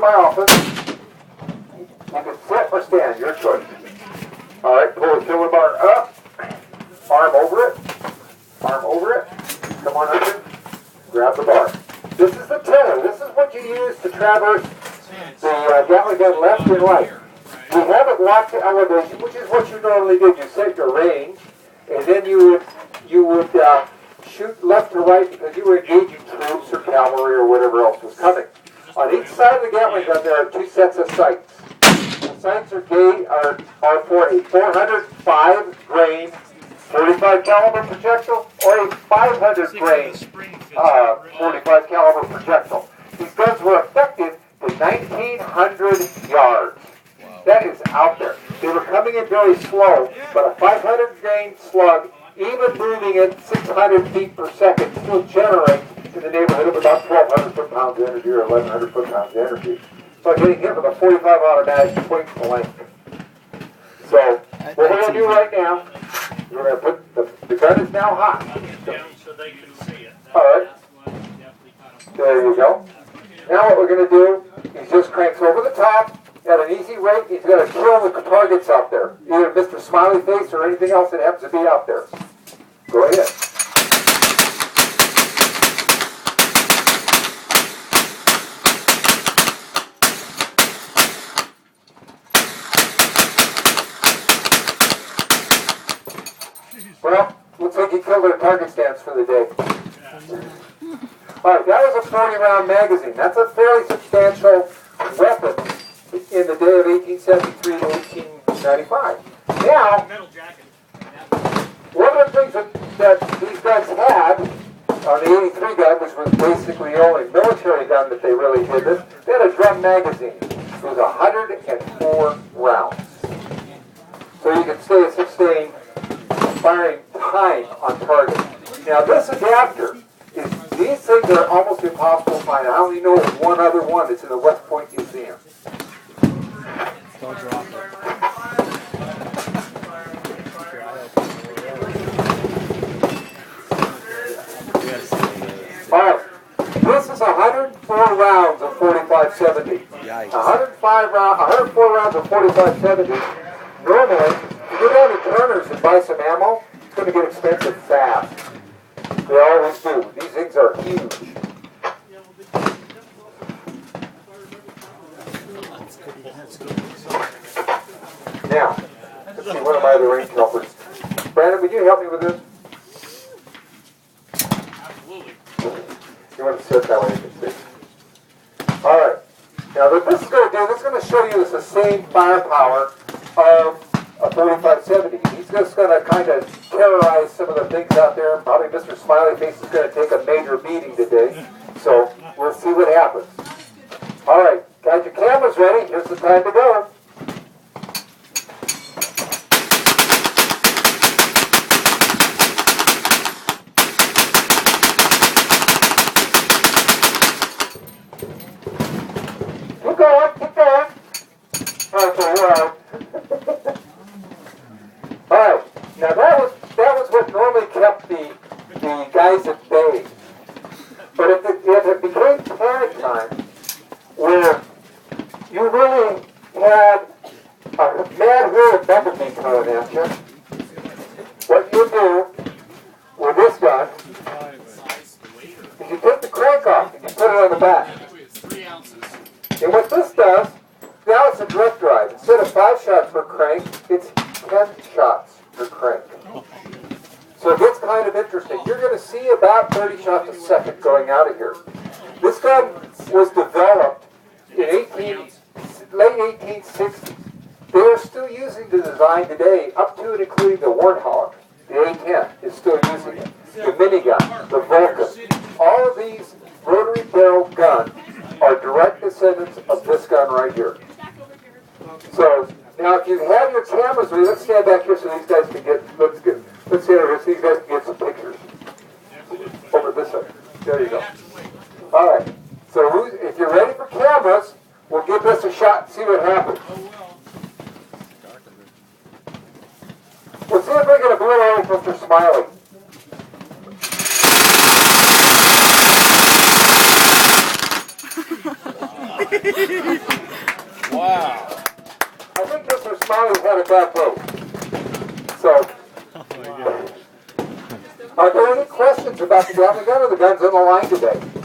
my office. You can sit or stand, your choice. All right, pull the killer bar up, arm over it, come on under, grab the bar. This is the tiller. This is what you use to traverse the Gatling gun left and right. You have it locked to elevation, which is what you normally did. You set your range, and then you would shoot left to right because you were engaging troops or cavalry or whatever else was coming. On each side of the Gatling gun, there are two sets of sights. The sights are for a 405 grain 45 caliber projectile or a 500 grain 45 caliber projectile. These guns were effective to 1,900 yards. That is out there. They were coming in very slow, but a 500 grain slug, even moving at 600 feet per second, still generates in the neighborhood of about 1,200 foot-pounds of energy or 1,100 foot-pounds of energy. So getting hit with a 45 automatic twice the length. So what we're going to do right now, we're going to put the gun is now hot. So they can see it. All right. There you go. Now what we're going to do is just cranks over the top at an easy rate. He's going to kill the targets out there, either Mr. Smiley Face or anything else that happens to be out there. Go ahead. Well, looks like he killed their target stands for the day. All right, that was a 40-round magazine. That's a fairly substantial weapon in the day of 1873 to 1895. Now, one of the things that these guys had on the 83 gun, which was basically the only military gun that they really did this, they had a drum magazine. It was 104 rounds. So you can stay a sustained firing time on target. Now this adapter, these things are almost impossible to find. I only know of one other one that's in the West Point Museum. Don't drop it. Alright, this is 104 rounds of 45-70. Yikes. 104 rounds of 45-70. Normally, if you go down to Turner's and buy some ammo, it's going to get expensive fast. They always do. These things are huge. Now, let's see, one of my other range helpers. Brandon, would you help me with this? Absolutely. You want to sit that way you can see. Alright. Now what this is going to do, this is going to show you the sustained firepower of a 45-70. He's just going to kind of terrorize some of the things out there. Probably Mr. Smiley Face is going to take a major beating today. So we'll see what happens. Alright, got your cameras ready. Here's the time to go. Keep going, keep going. Okay, well. Alright, now that was what normally kept the guys at bay. But if it became panic time, where you really had a mad herd of bumblebee coming at you, what you do with this gun is you take the crank off and you put it on the back. And what this does, now it's a direct drive. Instead of 5 shots per crank, it's 10 shots per crank. So it gets kind of interesting. You're going to see about 30 shots a second going out of here. This gun was developed in late 1860s. They are still using the design today, up to and including the Warthog. The A-10 is still using it. The minigun, the Vulcan. All of these rotary barrel guns are direct descendants of this gun right here. So now if you have your cameras ready, let's stand back here so these guys can get, let's stand over here so these guys can get some pictures. Over this way. There you go. Alright, so if you're ready for cameras, we'll give this a shot and see what happens. We'll see if we get a blue eye with Mr. Smiley. Wow. I think Mr. Smiley had a bad day. So, Oh my God. are there any questions about the Gatling gun or the guns on the line today?